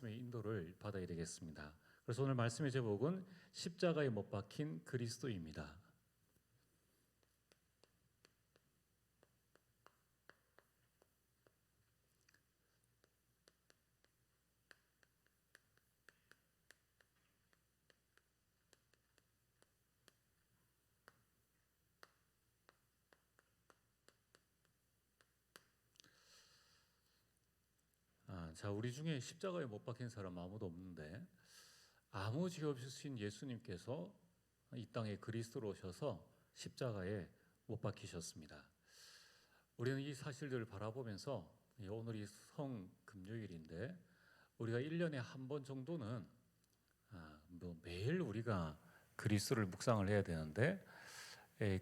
말씀의 인도를 받아야 되겠습니다. 그래서 오늘 말씀의 제목은 십자가에 못 박힌 그리스도입니다. 자, 우리 중에 십자가에 못 박힌 사람 아무도 없는데 아무 죄 없으신 예수님께서 이 땅에 그리스도로 오셔서 십자가에 못 박히셨습니다. 우리는 이 사실들을 바라보면서 오늘이 성금요일인데 우리가 1년에 한 번 정도는 매일 우리가 그리스도를 묵상을 해야 되는데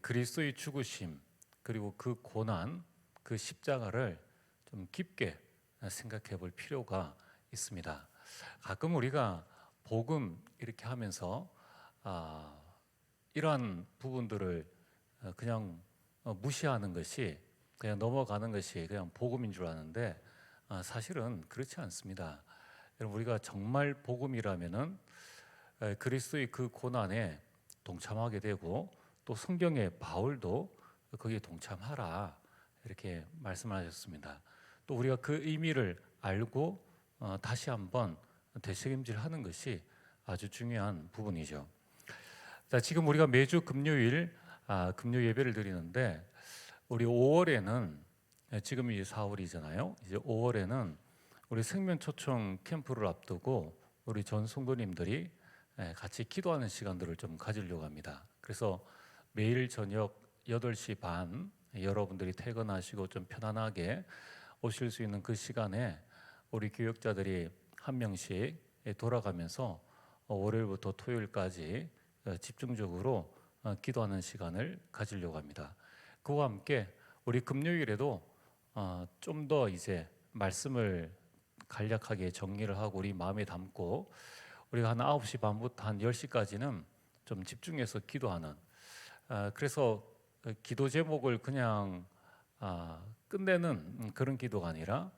그리스도의 죽으심 그리고 그 고난, 그 십자가를 좀 깊게 생각해 볼 필요가 있습니다. 가끔 우리가 복음 이렇게 하면서 이러한 부분들을 그냥 무시하는 것이 그냥 넘어가는 것이 그냥 복음인 줄 아는데 사실은 그렇지 않습니다. 여러분, 우리가 정말 복음이라면은 그리스도의 그 고난에 동참하게 되고 또 성경의 바울도 거기에 동참하라 이렇게 말씀하셨습니다. 또 우리가 그 의미를 알고 다시 한번 되새김질하는 것이 아주 중요한 부분이죠. 자, 지금 우리가 매주 금요일 금요 예배를 드리는데 우리 5월에는 지금이 4월이잖아요. 이제 5월에는 우리 생명초청 캠프를 앞두고 우리 전 성도님들이 같이 기도하는 시간들을 좀 가지려고 합니다. 그래서 매일 저녁 8시 반 여러분들이 퇴근하시고 좀 편안하게 오실 수 있는 그 시간에 우리 교역자들이 한 명씩 돌아가면서 월요일부터 토요일까지 집중적으로 기도하는 시간을 가지려고 합니다. 그와 함께 우리 금요일에도 좀 더 이제 말씀을 간략하게 정리를 하고 우리 마음에 담고 우리가 한 9시 반부터 한 10시까지는 좀 집중해서 기도하는 그래서 기도 제목을 그냥 끝내는 그런 기도가 아니라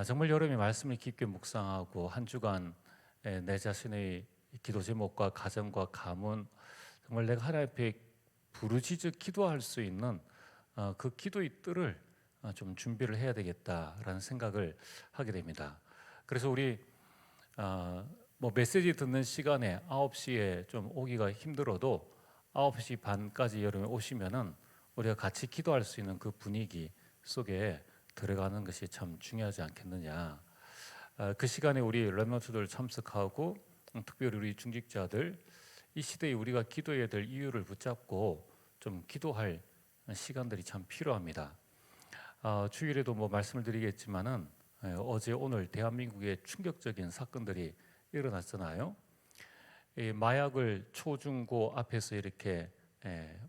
정말 여러분이 말씀을 깊게 묵상하고 한 주간 내 자신의 기도 제목과 가정과 가문 정말 내가 하나님 앞에 부르짖어 기도할 수 있는 그 기도의 뜰을 좀 준비를 해야 되겠다라는 생각을 하게 됩니다. 그래서 우리 뭐 메시지 듣는 시간에 9시에 좀 오기가 힘들어도 9시 반까지 여러분 오시면은 우리가 같이 기도할 수 있는 그 분위기 속에 들어가는 것이 참 중요하지 않겠느냐. 그 시간에 우리 렘넌트들 참석하고 특별히 우리 중직자들 이 시대에 우리가 기도해야 될 이유를 붙잡고 좀 기도할 시간들이 참 필요합니다. 주일에도 뭐 말씀을 드리겠지만은 어제 오늘 대한민국에 충격적인 사건들이 일어났잖아요. 이 마약을 초중고 앞에서 이렇게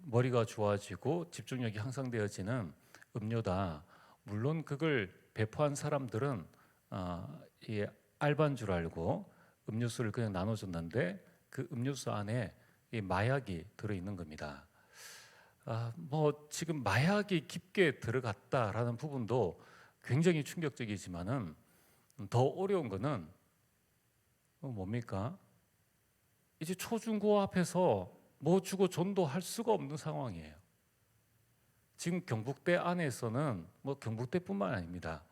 머리가 좋아지고 집중력이 향상되어지는 음료다. 물론 그걸 배포한 사람들은 이 알바인 줄 알고 음료수를 그냥 나눠줬는데 그 음료수 안에 이 마약이 들어있는 겁니다. 뭐 지금 마약이 깊게 들어갔다라는 부분도 굉장히 충격적이지만은 더 어려운 거는 뭡니까? 이제 초중고 앞에서 뭐 주고 전도할 수가 없는 상황이에요. 지금 경북대 안에서는 뭐 경북대뿐만 아닙니다.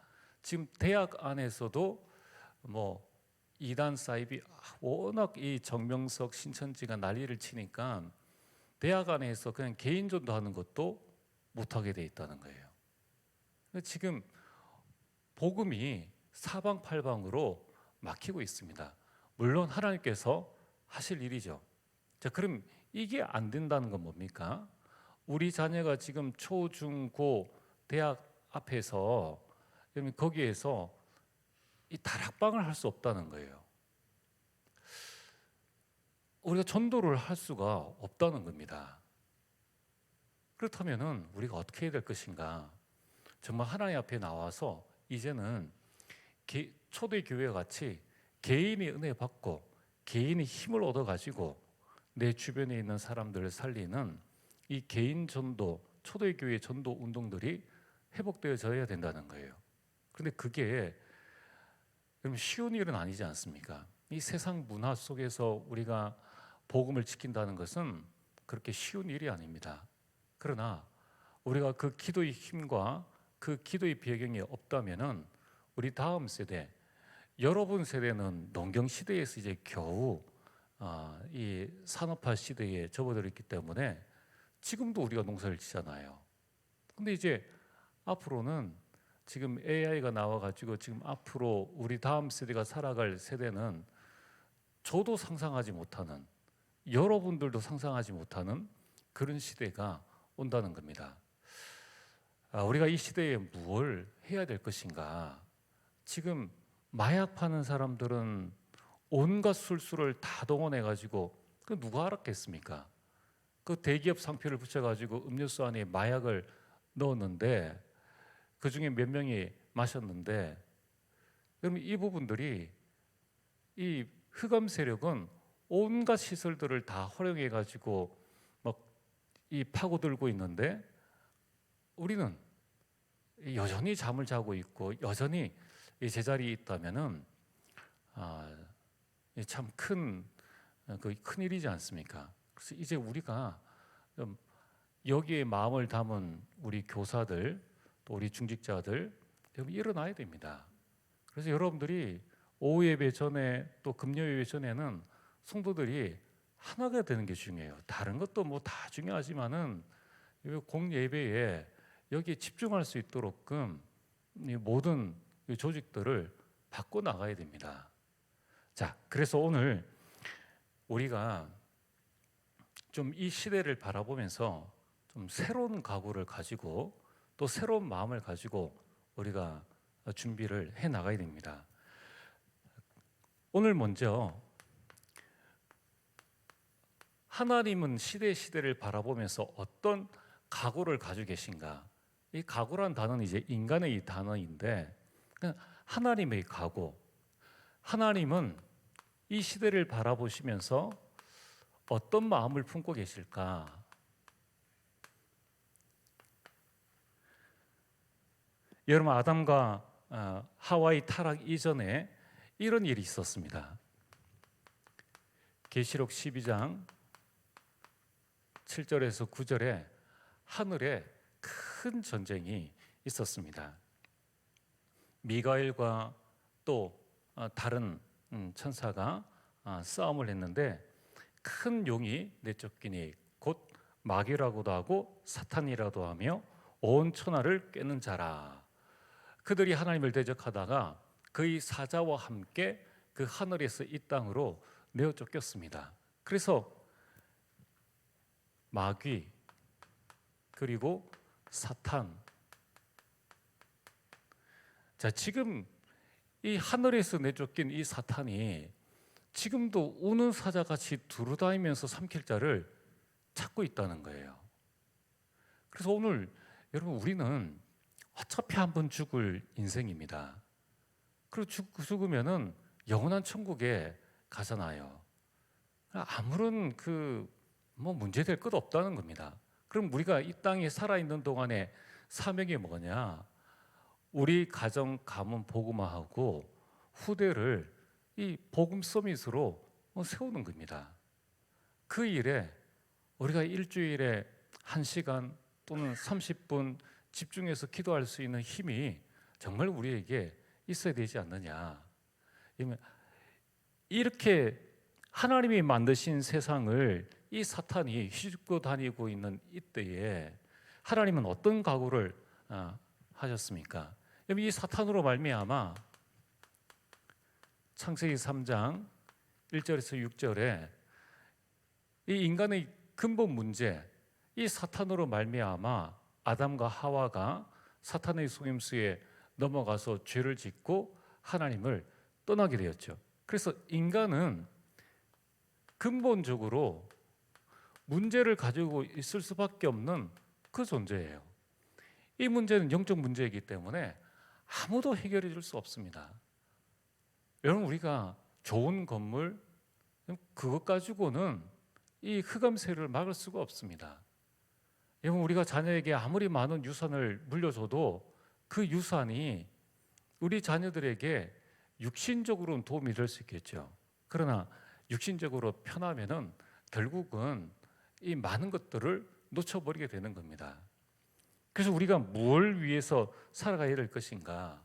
지금 대학 안에서도 뭐 이단 사이비 워낙 이 정명석 신천지가 난리를 치니까 대학 안에서 그냥 개인 전도하는 것도 못하게 돼 있다는 거예요. 지금 복음이 사방팔방으로 막히고 있습니다. 물론 하나님께서 하실 일이죠. 자, 그럼 이게 안 된다는 건 뭡니까? 우리 자녀가 지금 초, 중, 고, 대학 앞에서 거기에서 이 다락방을 할 수 없다는 거예요. 우리가 전도를 할 수가 없다는 겁니다. 그렇다면은 우리가 어떻게 해야 될 것인가? 정말 하나님 앞에 나와서 이제는 초대교회 같이 개인이 은혜 받고 개인이 힘을 얻어가지고 내 주변에 있는 사람들을 살리는 이 개인 전도, 초대교회 전도 운동들이 회복되어져야 된다는 거예요. 그런데 그게 여러분 쉬운 일은 아니지 않습니까? 이 세상 문화 속에서 우리가 복음을 지킨다는 것은 그렇게 쉬운 일이 아닙니다. 그러나 우리가 그 기도의 힘과 그 기도의 배경이 없다면은 우리 다음 세대, 여러분 세대는 농경 시대에서 이제 겨우 이 산업화 시대에 접어들었기 때문에 지금도 우리가 농사를 지잖아요. 근데 이제 앞으로는 지금 AI가 나와가지고 지금 앞으로 우리 다음 세대가 살아갈 세대는 저도 상상하지 못하는, 여러분들도 상상하지 못하는 그런 시대가 온다는 겁니다. 우리가 이 시대에 무엇을 해야 될 것인가? 지금 마약 파는 사람들은 온갖 술수를 다 동원해가지고 그 누가 알았겠습니까? 그 대기업 상표를 붙여가지고 음료수 안에 마약을 넣었는데 그 중에 몇 명이 마셨는데, 여러분 이 부분들이, 이 흑암 세력은 온갖 시설들을 다 활용해가지고 막 이 파고들고 있는데 우리는 여전히 잠을 자고 있고 여전히 이 제자리에 있다면은 참 큰 일이지 않습니까? 그래서 이제 우리가 여기에 마음을 담은 우리 교사들, 또 우리 중직자들 일어나야 됩니다. 그래서 여러분들이 오후 예배 전에 또 금요 예배 전에는 성도들이 하나가 되는 게 중요해요. 다른 것도 뭐 다 중요하지만은 공예배에 여기에 집중할 수 있도록끔 이 모든 조직들을 바꿔 나가야 됩니다. 자, 그래서 오늘 우리가 좀 이 시대를 바라보면서 좀 새로운 각오를 가지고 또 새로운 마음을 가지고 우리가 준비를 해 나가야 됩니다. 오늘 먼저 하나님은 시대를 바라보면서 어떤 각오를 가지고 계신가? 이 각오란 단어는 이제 인간의 이 단어인데 하나님의 각오. 하나님은 이 시대를 바라보시면서 어떤 마음을 품고 계실까? 여러분 아담과 하와의 타락 이전에 이런 일이 있었습니다. 계시록 12장 7절에서 9절에 하늘에 큰 전쟁이 있었습니다. 미가엘과 또 다른 천사가 싸움을 했는데 큰 용이 내쫓기니 곧 마귀라고도 하고 사탄이라도 하며 온 천하를 꿰는 자라. 그들이 하나님을 대적하다가 그의 사자와 함께 그 하늘에서 이 땅으로 내어 쫓겼습니다. 그래서 마귀 그리고 사탄, 자 지금 이 하늘에서 내쫓긴 이 사탄이 지금도 우는 사자같이 두루다니면서 삼킬 자를 찾고 있다는 거예요. 그래서 오늘 여러분 우리는 어차피 한 번 죽을 인생입니다. 그리고 죽으면은 영원한 천국에 가잖아요. 아무런 문제될 것 없다는 겁니다. 그럼 우리가 이 땅에 살아있는 동안에 사명이 뭐냐? 우리 가정, 가문 복음화하고 후대를 이 복음 서밋으로 세우는 겁니다. 그 일에 우리가 일주일에 1시간 또는 30분 집중해서 기도할 수 있는 힘이 정말 우리에게 있어야 되지 않느냐. 이렇게 하나님이 만드신 세상을 이 사탄이 휘젓고 다니고 있는 이때에 하나님은 어떤 각오를 하셨습니까? 이 사탄으로 말미암아 창세기 3장 1절에서 6절에 이 인간의 근본 문제, 이 사탄으로 말미암아 아담과 하와가 사탄의 속임수에 넘어가서 죄를 짓고 하나님을 떠나게 되었죠. 그래서 인간은 근본적으로 문제를 가지고 있을 수밖에 없는 그 존재예요. 이 문제는 영적 문제이기 때문에 아무도 해결해 줄 수 없습니다. 여러분 우리가 좋은 건물 그것 가지고는 이 흑암 세력을 막을 수가 없습니다. 여러분 우리가 자녀에게 아무리 많은 유산을 물려줘도 그 유산이 우리 자녀들에게 육신적으로는 도움이 될 수 있겠죠. 그러나 육신적으로 편하면은 결국은 이 많은 것들을 놓쳐버리게 되는 겁니다. 그래서 우리가 뭘 위해서 살아가야 될 것인가?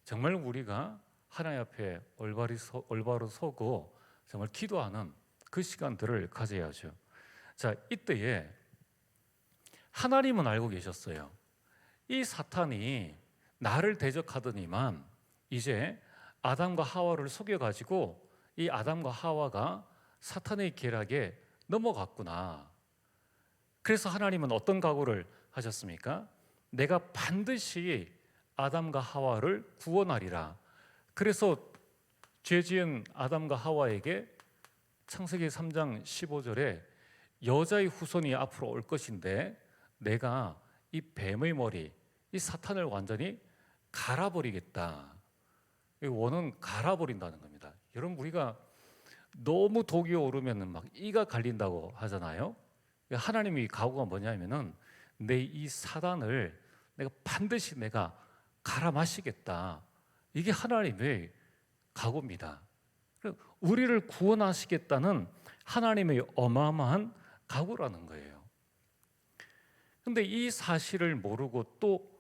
정말 우리가 하나님 앞에 올바로 서고 정말 기도하는 그 시간들을 가져야죠. 자, 이때에 하나님은 알고 계셨어요. 이 사탄이 나를 대적하더니만 이제 아담과 하와를 속여가지고 이 아담과 하와가 사탄의 계략에 넘어갔구나. 그래서 하나님은 어떤 각오를 하셨습니까? 내가 반드시 아담과 하와를 구원하리라. 그래서 죄 지은 아담과 하와에게 창세기 3장 15절에 여자의 후손이 앞으로 올 것인데 내가 이 뱀의 머리, 이 사탄을 완전히 갈아버리겠다. 원은 갈아버린다는 겁니다. 여러분, 우리가 너무 독이 오르면 막 이가 갈린다고 하잖아요. 하나님의 각오가 뭐냐면은 내 이 사단을 내가 반드시 내가 갈아 마시겠다. 이게 하나님의 각오입니다. 우리를 구원하시겠다는 하나님의 어마어마한 각오라는 거예요. 그런데 이 사실을 모르고 또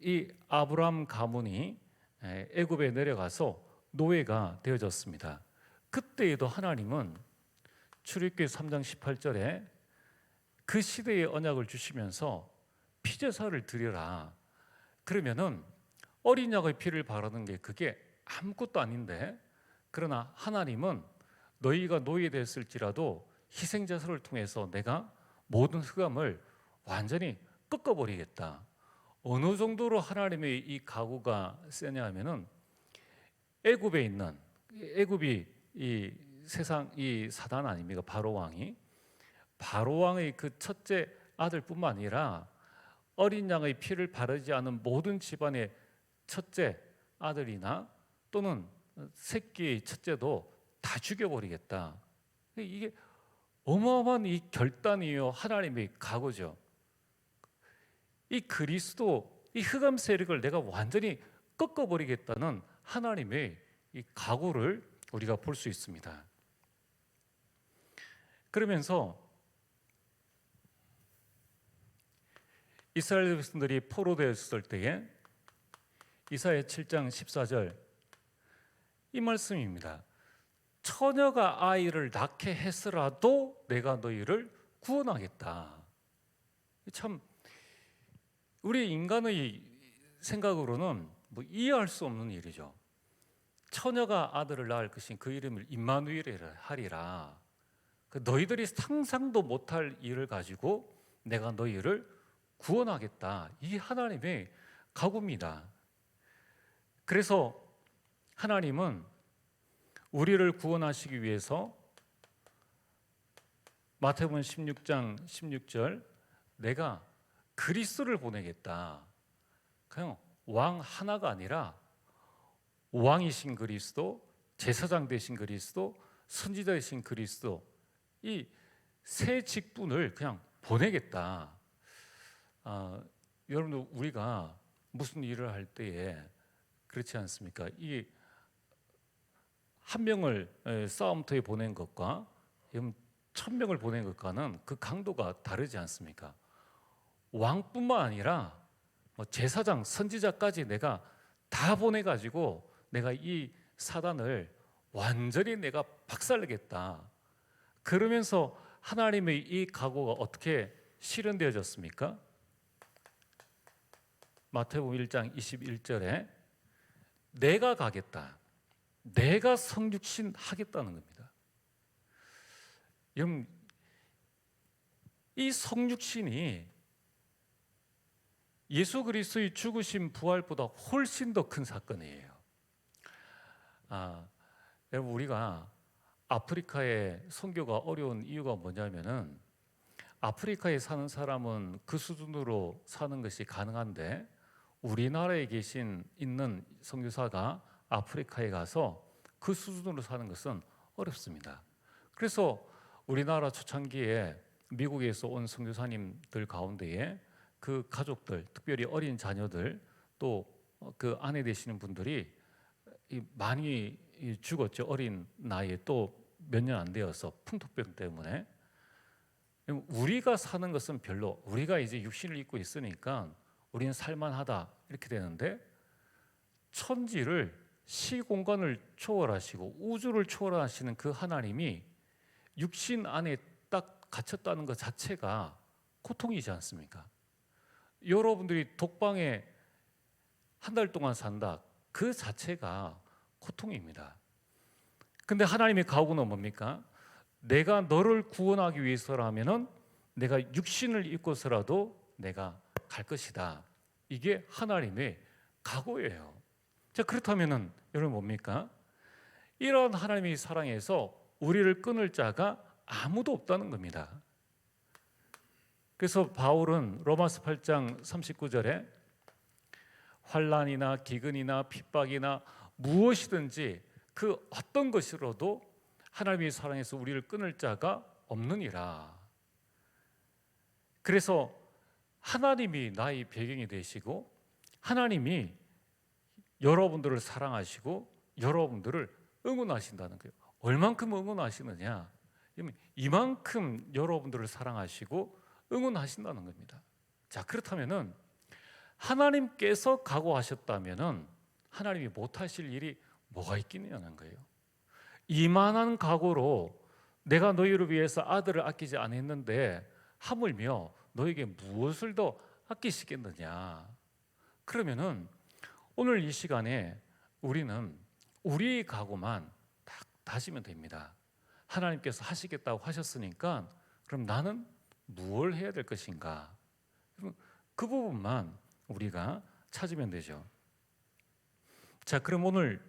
이 아브라함 가문이 애굽에 내려가서 노예가 되어졌습니다. 그때에도 하나님은 출애굽기 3장 18절에 그 시대의 언약을 주시면서 피제사를 드려라. 그러면은 어린 양의 피를 바르는 게 그게 아무것도 아닌데, 그러나 하나님은 너희가 노예됐을지라도 희생제사를 통해서 내가 모든 흑암을 완전히 꺾어버리겠다. 어느 정도로 하나님의 이 각오가 세냐 하면은 애굽에 있는, 애굽이 이 세상 이 사단 아닙니까? 바로 왕이, 바로 왕의 그 첫째 아들뿐만 아니라 어린 양의 피를 바르지 않은 모든 집안의 첫째 아들이나 또는 새끼의 첫째도 다 죽여버리겠다. 이게 어마어마한 이 결단이요, 하나님의 각오죠. 이 그리스도, 이 흑암 세력을 내가 완전히 꺾어버리겠다는 하나님의 이 각오를 우리가 볼 수 있습니다. 그러면서 이스라엘 백성들이 포로되었을 때에 이사야 7장 14절 이 말씀입니다. 처녀가 아이를 낳게 했으라도 내가 너희를 구원하겠다. 참 우리 인간의 생각으로는 뭐 이해할 수 없는 일이죠. 처녀가 아들을 낳을 것인 그 이름을 임마누엘이라 하리라. 너희들이 상상도 못할 일을 가지고 내가 너희를 구원하겠다. 이 하나님의 각오입니다. 그래서 하나님은 우리를 구원하시기 위해서 마태복음 16장 16절 내가 그리스도를 보내겠다. 그냥 왕 하나가 아니라 왕이신 그리스도, 제사장 되신 그리스도, 선지자 되신 그리스도, 이 세 직분을 그냥 보내겠다. 여러분들 우리가 무슨 일을 할 때에 그렇지 않습니까? 이 한 명을 싸움터에 보낸 것과 1,000명을 보낸 것과는 그 강도가 다르지 않습니까? 왕뿐만 아니라 제사장, 선지자까지 내가 다 보내가지고 내가 이 사단을 완전히 내가 박살내겠다. 그러면서 하나님의 이 각오가 어떻게 실현되어졌습니까? 마태복음 1장 21절에 내가 가겠다. 내가 성육신 하겠다는 겁니다. 여러분, 이 성육신이 예수 그리스도의 죽으심 부활보다 훨씬 더 큰 사건이에요. 여러분, 우리가 아프리카의 선교가 어려운 이유가 뭐냐면은 아프리카에 사는 사람은 그 수준으로 사는 것이 가능한데 우리나라에 있는 선교사가 아프리카에 가서 그 수준으로 사는 것은 어렵습니다. 그래서 우리나라 초창기에 미국에서 온 선교사님들 가운데에 그 가족들, 특별히 어린 자녀들, 또 그 아내 되시는 분들이 많이 죽었죠. 어린 나이에 또 몇 년 안 되어서 풍토병 때문에. 우리가 사는 것은 별로, 우리가 이제 육신을 입고 있으니까 우리는 살만하다 이렇게 되는데, 천지를, 시공간을 초월하시고 우주를 초월하시는 그 하나님이 육신 안에 딱 갇혔다는 것 자체가 고통이지 않습니까? 여러분들이 독방에 한 달 동안 산다, 그 자체가 고통입니다. 근데 하나님의 각오는 뭡니까? 내가 너를 구원하기 위해서라면은 내가 육신을 입고서라도 내가 갈 것이다. 이게 하나님의 각오예요. 자, 그렇다면은 여러분 뭡니까? 이런 하나님의 사랑에서 우리를 끊을 자가 아무도 없다는 겁니다. 그래서 바울은 로마서 8장 39절에 환난이나 기근이나 핍박이나 무엇이든지 그 어떤 것으로도 하나님의 사랑에서 우리를 끊을 자가 없느니라. 그래서 하나님이 나의 배경이 되시고 하나님이 여러분들을 사랑하시고 여러분들을 응원하신다는 거예요. 얼만큼 응원하시느냐? 이만큼 여러분들을 사랑하시고 응원하신다는 겁니다. 자, 그렇다면은 하나님께서 각오하셨다면은 하나님이 못하실 일이 뭐가 있겠냐는 거예요. 이만한 각오로 내가 너희를 위해서 아들을 아끼지 않았는데 하물며 너에게 무엇을 더 아끼시겠느냐? 그러면은 오늘 이 시간에 우리는 우리의 각오만 딱 다지면 됩니다. 하나님께서 하시겠다고 하셨으니까 그럼 나는 무엇을 해야 될 것인가? 그 부분만 우리가 찾으면 되죠. 자, 그럼 오늘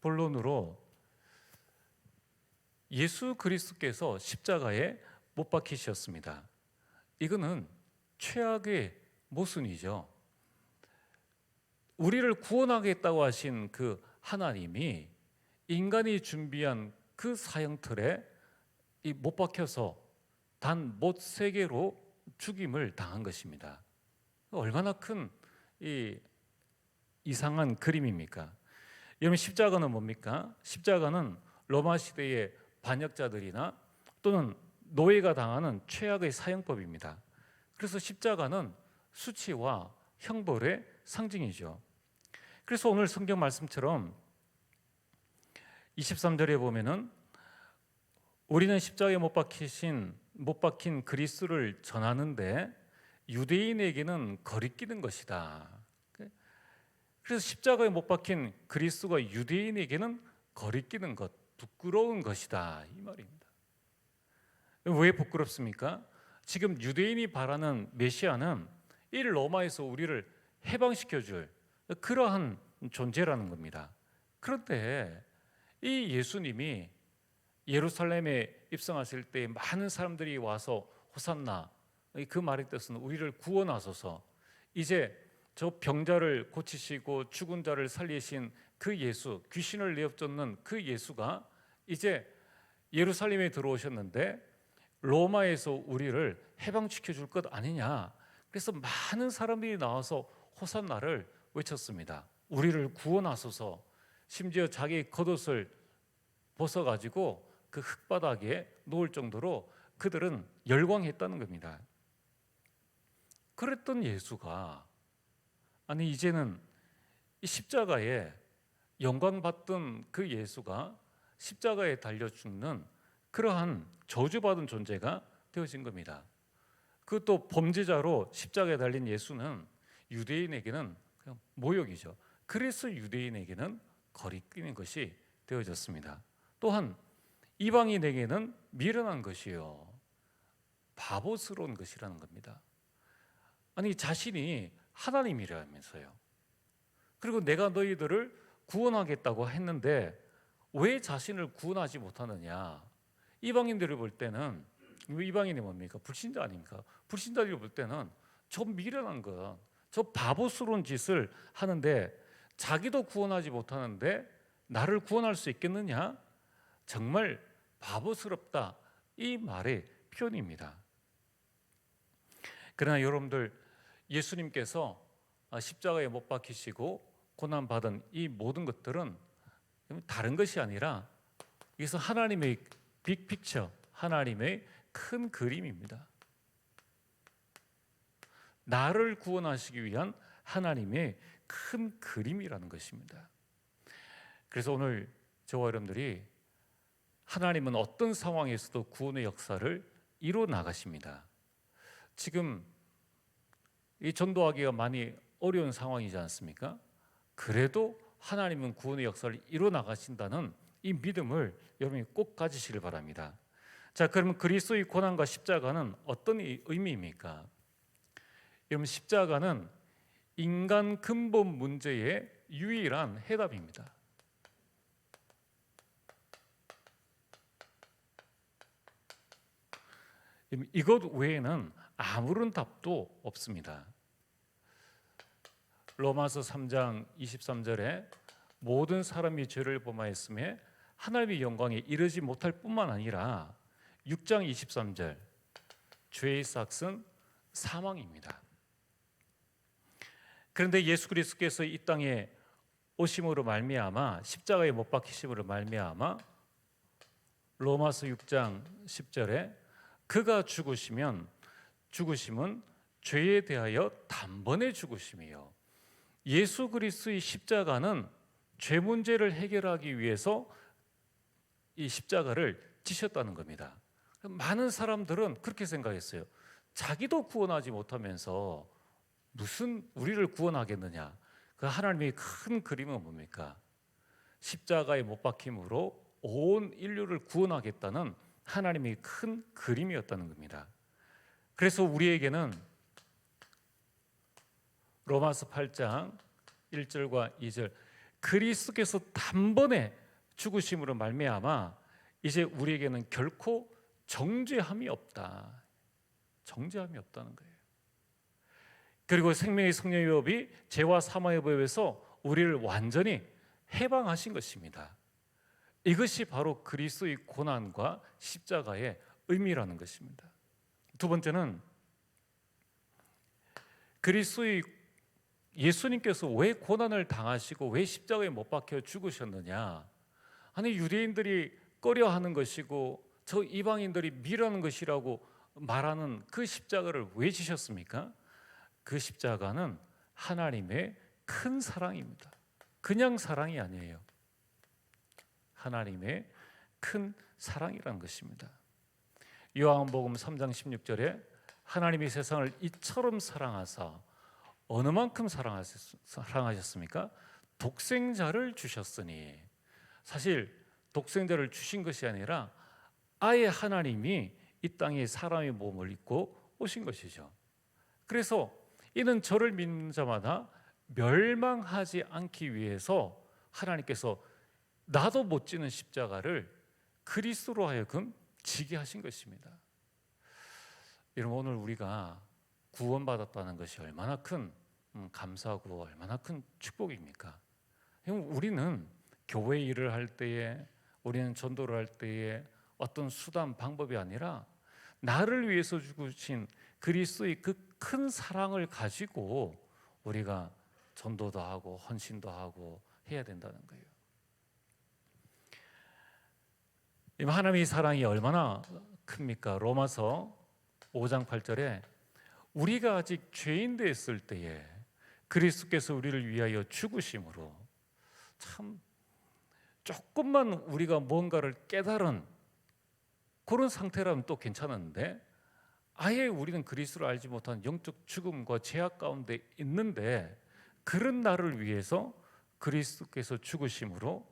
본론으로 예수 그리스도께서 십자가에 못 박히셨습니다. 이거는 최악의 모순이죠. 우리를 구원하겠다고 하신 그 하나님이 인간이 준비한 그 사형틀에 못 박혀서 단 못 3개로 죽임을 당한 것입니다. 얼마나 큰 이상한 그림입니까? 여러분, 십자가는 뭡니까? 십자가는 로마 시대의 반역자들이나 또는 노예가 당하는 최악의 사형법입니다. 그래서 십자가는 수치와 형벌의 상징이죠. 그래서 오늘 성경 말씀처럼 23절에 보면은 우리는 십자가에 못 박힌 그리스도를 전하는데 유대인에게는 거리끼는 것이다. 그래서 십자가에 못 박힌 그리스도가 유대인에게는 거리끼는 것, 부끄러운 것이다, 이 말입니다. 왜 부끄럽습니까? 지금 유대인이 바라는 메시아는 이 로마에서 우리를 해방시켜줄 그러한 존재라는 겁니다. 그런데 이 예수님이 예루살렘에 입성하실 때 많은 사람들이 와서 호산나, 그 말의 뜻은 우리를 구원하소서, 이제 저 병자를 고치시고 죽은 자를 살리신 그 예수, 귀신을 내어쫓는 그 예수가 이제 예루살렘에 들어오셨는데 로마에서 우리를 해방시켜 줄 것 아니냐. 그래서 많은 사람들이 나와서 호산나를 외쳤습니다. 우리를 구원하소서. 심지어 자기 겉옷을 벗어가지고 그 흙바닥에 놓을 정도로 그들은 열광했다는 겁니다. 그랬던 예수가, 아니 이제는 이 십자가에 영광받던 그 예수가 십자가에 달려 죽는 그러한 저주받은 존재가 되어진 겁니다. 그것도 범죄자로 십자가에 달린 예수는 유대인에게는 그냥 모욕이죠. 그래서 유대인에게는 거리끼는 것이 되어졌습니다. 또한 이방인에게는 미련한 것이요, 바보스러운 것이라는 겁니다. 아니 자신이 하나님이라면서요. 그리고 내가 너희들을 구원하겠다고 했는데 왜 자신을 구원하지 못하느냐. 이방인들을 볼 때는, 이방인이 뭡니까? 불신자 아닙니까? 불신자들이 볼 때는 저 미련한 것, 저 바보스러운 짓을 하는데 자기도 구원하지 못하는데 나를 구원할 수 있겠느냐? 정말 바보스럽다, 이 말의 표현입니다. 그러나 여러분들, 예수님께서 십자가에 못 박히시고 고난받은 이 모든 것들은 다른 것이 아니라 이것은 하나님의 빅픽처, 하나님의 큰 그림입니다. 나를 구원하시기 위한 하나님의 큰 그림이라는 것입니다. 그래서 오늘 저와 여러분들이 하나님은 어떤 상황에서도 구원의 역사를 이루어 나가십니다. 지금 이 전도하기가 많이 어려운 상황이지 않습니까? 그래도 하나님은 구원의 역사를 이루어 나가신다는 이 믿음을 여러분이 꼭 가지시길 바랍니다. 자, 그러면 그리스도의 고난과 십자가는 어떤 의미입니까? 여러분, 십자가는 인간 근본 문제의 유일한 해답입니다. 이것 외에는 아무런 답도 없습니다. 로마서 3장 23절에 모든 사람이 죄를 범하였음에 하나님의 영광에 이르지 못할 뿐만 아니라 6장 23절 죄의 삭은 사망입니다. 그런데 예수 그리스도께서 이 땅에 오심으로 말미암아 십자가에 못 박히심으로 말미암아 로마서 6장 10절에 그가 죽으심은 죄에 대하여 단번에 죽으심이요 예수 그리스도의 십자가는 죄 문제를 해결하기 위해서 이 십자가를 지셨다는 겁니다. 많은 사람들은 그렇게 생각했어요. 자기도 구원하지 못하면서 무슨 우리를 구원하겠느냐. 그 하나님의 큰 그림은 뭡니까? 십자가에 못 박힘으로 온 인류를 구원하겠다는 하나님의 큰 그림이었다는 겁니다. 그래서 우리에게는 로마서 8장 1절과 2절 그리스도께서 단번에 죽으심으로 말미암아 이제 우리에게는 결코 정죄함이 없다. 정죄함이 없다는 거예요. 그리고 생명의 성령의 법이 죄와 사망의 법에서 우리를 완전히 해방하신 것입니다. 이것이 바로 그리스도의 고난과 십자가의 의미라는 것입니다. 두 번째는 그리스도의 예수님께서 왜 고난을 당하시고 왜 십자가에 못 박혀 죽으셨느냐? 아니 유대인들이 꺼려하는 것이고 저 이방인들이 미라는 것이라고 말하는 그 십자가를 왜 지셨습니까? 그 십자가는 하나님의 큰 사랑입니다. 그냥 사랑이 아니에요. 하나님의 큰 사랑이라는 것입니다. 요한복음 3장 16절에 하나님이 세상을 이처럼 사랑하사 어느 만큼 사랑하셨습니까? 독생자를 주셨으니. 사실 독생자를 주신 것이 아니라 아예 하나님이 이 땅에 사람의 몸을 입고 오신 것이죠. 그래서 이는 저를 믿는 자마다 멸망하지 않기 위해서 하나님께서 나도 못 지는 십자가를 그리스도로 하여금 지게 하신 것입니다. 여러분, 오늘 우리가 구원받았다는 것이 얼마나 큰 감사하고 얼마나 큰 축복입니까? 우리는 교회 일을 할 때에, 우리는 전도를 할 때에 어떤 수단 방법이 아니라 나를 위해서 죽으신 그리스도의 그 큰 사랑을 가지고 우리가 전도도 하고 헌신도 하고 해야 된다는 거예요. 하나님의 사랑이 얼마나 큽니까? 로마서 5장 8절에 우리가 아직 죄인 됐을 때에 그리스도께서 우리를 위하여 죽으심으로, 참 조금만 우리가 뭔가를 깨달은 그런 상태라면 또 괜찮은데 아예 우리는 그리스도를 알지 못한 영적 죽음과 죄악 가운데 있는데 그런 나를 위해서 그리스도께서 죽으심으로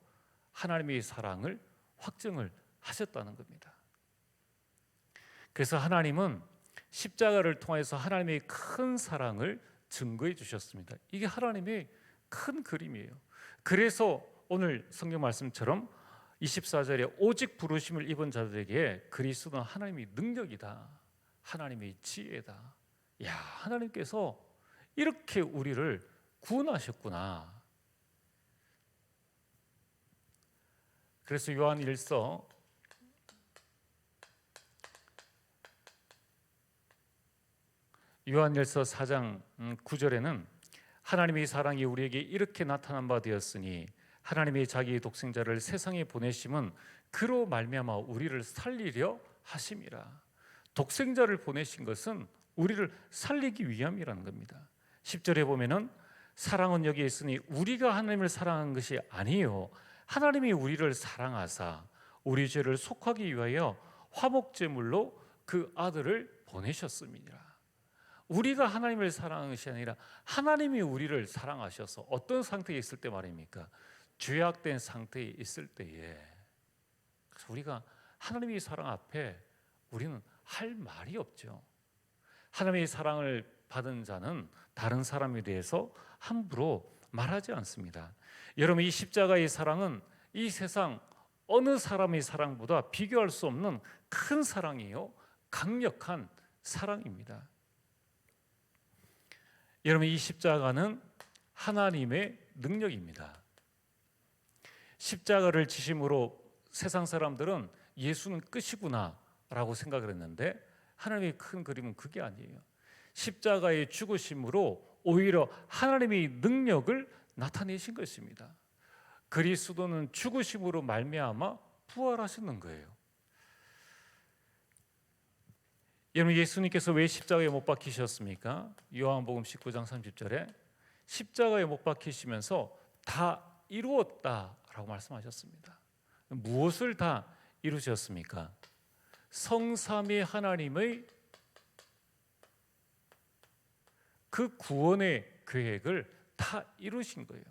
하나님의 사랑을 확증을 하셨다는 겁니다. 그래서 하나님은 십자가를 통해서 하나님의 큰 사랑을 증거해 주셨습니다. 이게 하나님의 큰 그림이에요. 그래서 오늘 성경 말씀처럼 24절에 오직 부르심을 입은 자들에게 그리스도는 하나님의 능력이다, 하나님의 지혜다. 야, 하나님께서 이렇게 우리를 구원하셨구나. 그래서 요한 1서 요한일서 4장 9절에는 하나님의 사랑이 우리에게 이렇게 나타난 바 되었으니 하나님이 자기의 독생자를 세상에 보내심은 그로 말미암아 우리를 살리려 하심이라. 독생자를 보내신 것은 우리를 살리기 위함이라는 겁니다. 10절에 보면은 사랑은 여기 있으니 우리가 하나님을 사랑한 것이 아니요 하나님이 우리를 사랑하사 우리 죄를 속하기 위하여 화목제물로 그 아들을 보내셨습니다. 우리가 하나님을 사랑한 것이 아니라 하나님이 우리를 사랑하셔서 어떤 상태에 있을 때 말입니까? 죄악된 상태에 있을 때에. 그래서 우리가 하나님의 사랑 앞에 우리는 할 말이 없죠. 하나님의 사랑을 받은 자는 다른 사람에 대해서 함부로 말하지 않습니다. 여러분, 이 십자가의 사랑은 이 세상 어느 사람의 사랑보다 비교할 수 없는 큰 사랑이요 강력한 사랑입니다. 여러분, 이 십자가는 하나님의 능력입니다. 십자가를 지심으로 세상 사람들은 예수는 끝이구나 라고 생각을 했는데 하나님의 큰 그림은 그게 아니에요. 십자가의 죽으심으로 오히려 하나님의 능력을 나타내신 것입니다. 그리스도는 죽으심으로 말미암아 부활하시는 거예요. 여러분, 예수님께서 왜 십자가에 못 박히셨습니까? 요한복음 19장 30절에 십자가에 못 박히시면서 다 이루었다라고 말씀하셨습니다. 무엇을 다 이루셨습니까? 성삼위 하나님의 그 구원의 계획을 다 이루신 거예요.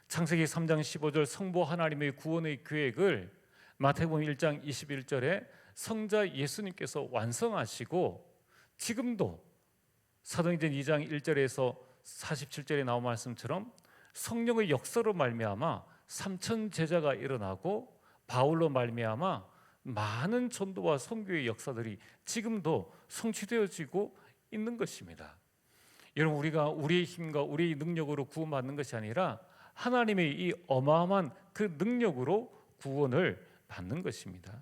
창세기 3장 15절 성부 하나님의 구원의 계획을 마태복음 1장 21절에 성자 예수님께서 완성하시고 지금도 사도행전 2장 1절에서 47절에 나온 말씀처럼 성령의 역사로 말미암아 3천 제자가 일어나고 바울로 말미암아 많은 전도와 선교의 역사들이 지금도 성취되어지고 있는 것입니다. 여러분, 우리가 우리의 힘과 우리의 능력으로 구원받는 것이 아니라 하나님의 이 어마어마한 그 능력으로 구원을 받는 것입니다.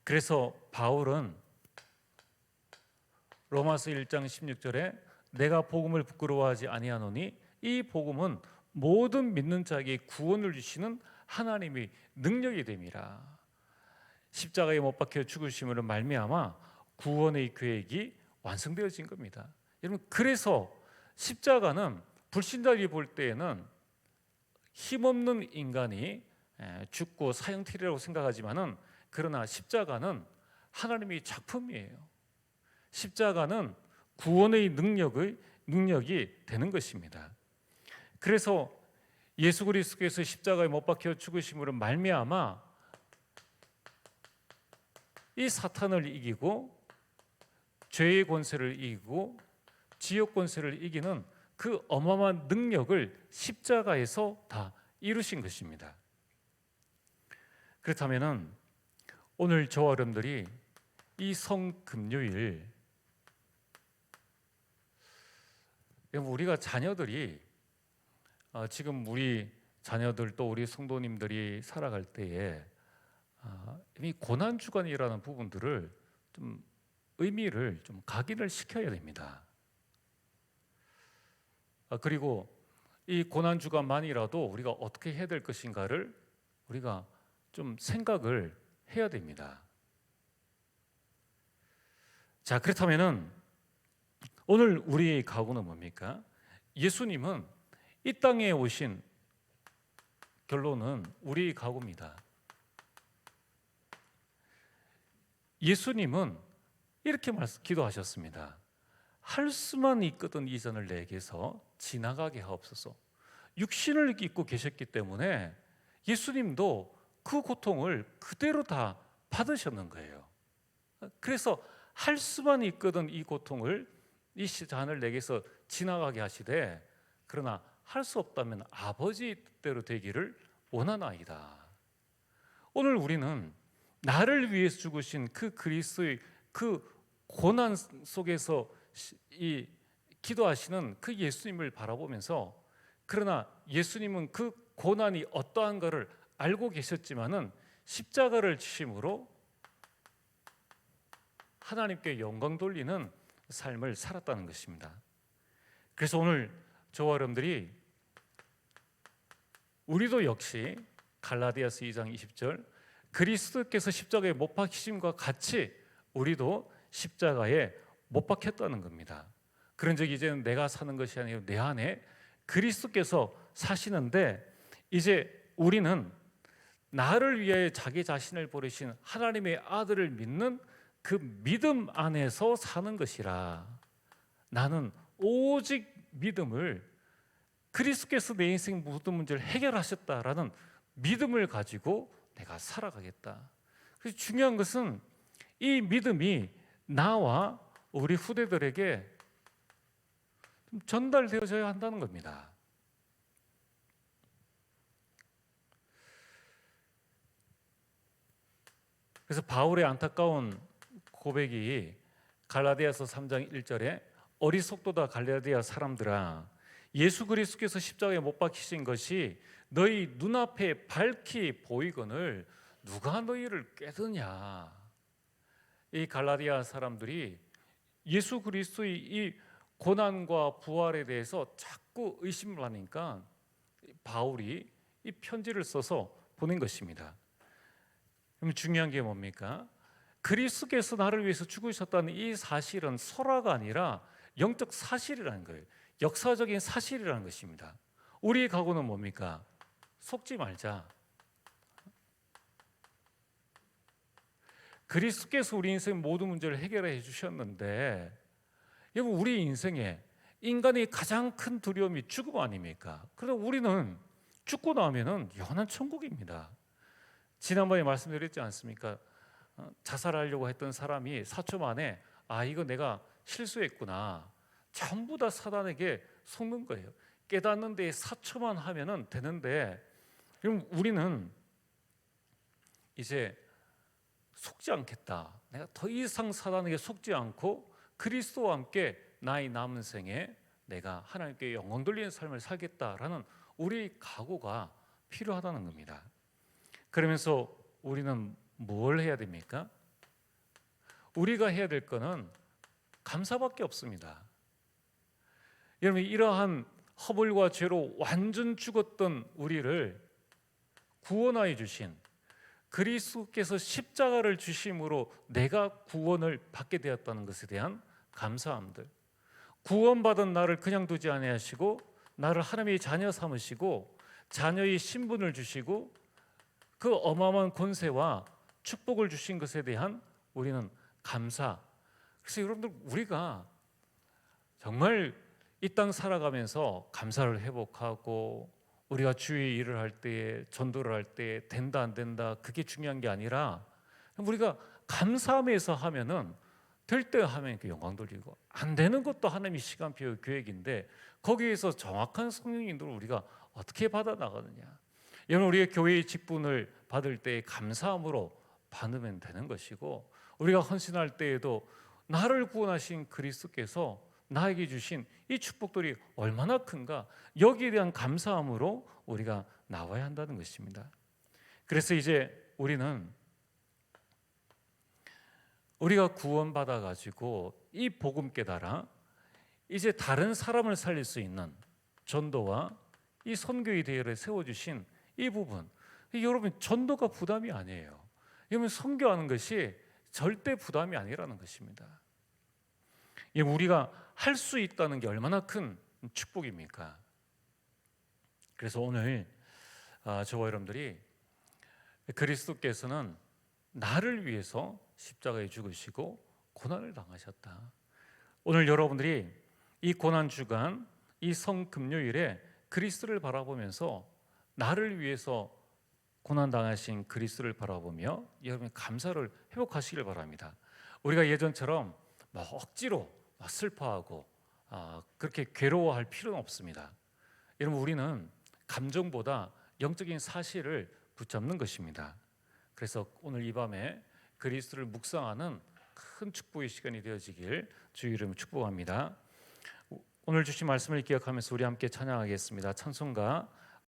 그래서 바울은 로마서 1장 16절에 내가 복음을 부끄러워하지 아니하노니 이 복음은 모든 믿는 자에게 구원을 주시는 하나님의 능력이 됨이라. 십자가에 못 박혀 죽으심으로 말미암아 구원의 계획이 완성되어진 겁니다. 여러분, 그래서 십자가는 불신자들이 볼 때에는 힘없는 인간이 죽고 사형틀이라고 생각하지만은 그러나 십자가는 하나님의 작품이에요. 십자가는 구원의 능력이 되는 것입니다. 그래서 예수 그리스도께서 십자가에 못 박혀 죽으심으로 말미암아 이 사탄을 이기고 죄의 권세를 이기고 지옥 권세를 이기는 그 어마어마한 능력을 십자가에서 다 이루신 것입니다. 그렇다면은 오늘 저와 여러분들이 이 성금요일 우리가 자녀들이 지금 우리 자녀들 또 우리 성도님들이 살아갈 때에 이미 고난 주간이라는 부분들을 좀 의미를 좀 각인을 시켜야 됩니다. 그리고 이 고난 주간만이라도 우리가 어떻게 해야 될 것인가를 우리가 좀 생각을 해야 됩니다. 자, 그렇다면은 오늘 우리의 각오는 뭡니까? 예수님은 이 땅에 오신 결론은 우리의 각오입니다. 예수님은 이렇게 기도하셨습니다. 할 수만 있거든 이 잔을 내게서 지나가게 하옵소서. 육신을 입고 계셨기 때문에 예수님도 그 고통을 그대로 다 받으셨는 거예요. 그래서 할 수만 있거든 이 고통을 이 잔을 내게서 지나가게 하시되 그러나 할 수 없다면 아버지 뜻대로 되기를 원하나이다. 오늘 우리는 나를 위해서 죽으신 그 그리스도의 그 고난 속에서 이 기도하시는 그 예수님을 바라보면서 그러나 예수님은 그 고난이 어떠한가를 알고 계셨지만은 십자가를 지심으로 하나님께 영광 돌리는 삶을 살았다는 것입니다. 그래서 오늘 저와 여러분들이 우리도 역시 갈라디아서 2장 20절 그리스도께서 십자가에 못 박히심과 같이 우리도 십자가에 못 박혔다는 겁니다. 그런즉 이제는 내가 사는 것이 아니라 내 안에 그리스도께서 사시는데 이제 우리는 나를 위해 자기 자신을 버리신 하나님의 아들을 믿는 그 믿음 안에서 사는 것이라. 나는 오직 믿음을 그리스도께서 내 인생 모든 문제를 해결하셨다라는 믿음을 가지고 내가 살아가겠다. 그래서 중요한 것은 이 믿음이 나와 우리 후대들에게 좀 전달되어져야 한다는 겁니다. 그래서 바울의 안타까운 고백이 갈라디아서 3장 1절에 어리석도다 갈라디아 사람들아 예수 그리스도께서 십자가에 못 박히신 것이 너희 눈앞에 밝히 보이거늘 누가 너희를 꾀드냐. 이 갈라디아 사람들이 예수 그리스도의 이 고난과 부활에 대해서 자꾸 의심을 하니까 바울이 이 편지를 써서 보낸 것입니다. 그럼 중요한 게 뭡니까? 그리스도께서 나를 위해서 죽으셨다는 이 사실은 설화가 아니라 영적 사실이라는 거예요. 역사적인 사실이라는 것입니다. 우리의 각오는 뭡니까? 속지 말자. 그리스도께서 우리 인생 모든 문제를 해결해 주셨는데 여러분 우리 인생에 인간의 가장 큰 두려움이 죽음 아닙니까? 그래서 우리는 죽고 나면은 영원한 천국입니다. 지난번에 말씀드렸지 않습니까? 자살하려고 했던 사람이 4초 만에 이거 내가 실수했구나. 전부 다 사단에게 속는 거예요. 깨닫는데 4초만 하면은 되는데 그럼 우리는 이제 속지 않겠다. 내가 더 이상 사단에게 속지 않고 그리스도와 함께 나의 남은 생에 내가 하나님께 영광 돌리는 삶을 살겠다라는 우리 각오가 필요하다는 겁니다. 그러면서 우리는 뭘 해야 됩니까? 우리가 해야 될 거는 감사밖에 없습니다. 여러분 이러한 허물과 죄로 완전 죽었던 우리를 구원하여 주신 그리스도께서 십자가를 주심으로 내가 구원을 받게 되었다는 것에 대한 감사함들, 구원받은 나를 그냥 두지 아니하시고 나를 하나님의 자녀 삼으시고 자녀의 신분을 주시고 그 어마어마한 권세와 축복을 주신 것에 대한 우리는 감사. 그래서 여러분들 우리가 정말 이 땅 살아가면서 감사를 회복하고 우리가 주의 일을 할 때에 전도를 할 때 된다 안 된다 그게 중요한 게 아니라 우리가 감사하면서 하면은 될 때 하면 영광 돌리고 안 되는 것도 하나님의 시간표 계획인데 거기에서 정확한 성령 인도를 우리가 어떻게 받아 나가느냐. 여러분 우리의 교회의 직분을 받을 때 감사함으로 받으면 되는 것이고 우리가 헌신할 때에도 나를 구원하신 그리스도께서 나에게 주신 이 축복들이 얼마나 큰가 여기에 대한 감사함으로 우리가 나와야 한다는 것입니다. 그래서 이제 우리는 우리가 구원받아 가지고 이 복음 깨달아 이제 다른 사람을 살릴 수 있는 전도와 이 선교의 대회를 세워주신 이 부분, 여러분 전도가 부담이 아니에요. 여러분 선교하는 것이 절대 부담이 아니라는 것입니다. 우리가 할 수 있다는 게 얼마나 큰 축복입니까? 그래서 오늘 저와 여러분들이 그리스도께서는 나를 위해서 십자가에 죽으시고 고난을 당하셨다. 오늘 여러분들이 이 고난 주간, 이 성금요일에 그리스도를 바라보면서 나를 위해서 고난 당하신 그리스도를 바라보며 여러분 감사를 회복하시길 바랍니다. 우리가 예전처럼 억지로 슬퍼하고 그렇게 괴로워할 필요는 없습니다. 여러분 우리는 감정보다 영적인 사실을 붙잡는 것입니다. 그래서 오늘 이 밤에 그리스도를 묵상하는 큰 축복의 시간이 되어지길 주의 이름으로 축복합니다. 오늘 주신 말씀을 기억하면서 우리 함께 찬양하겠습니다. 찬송가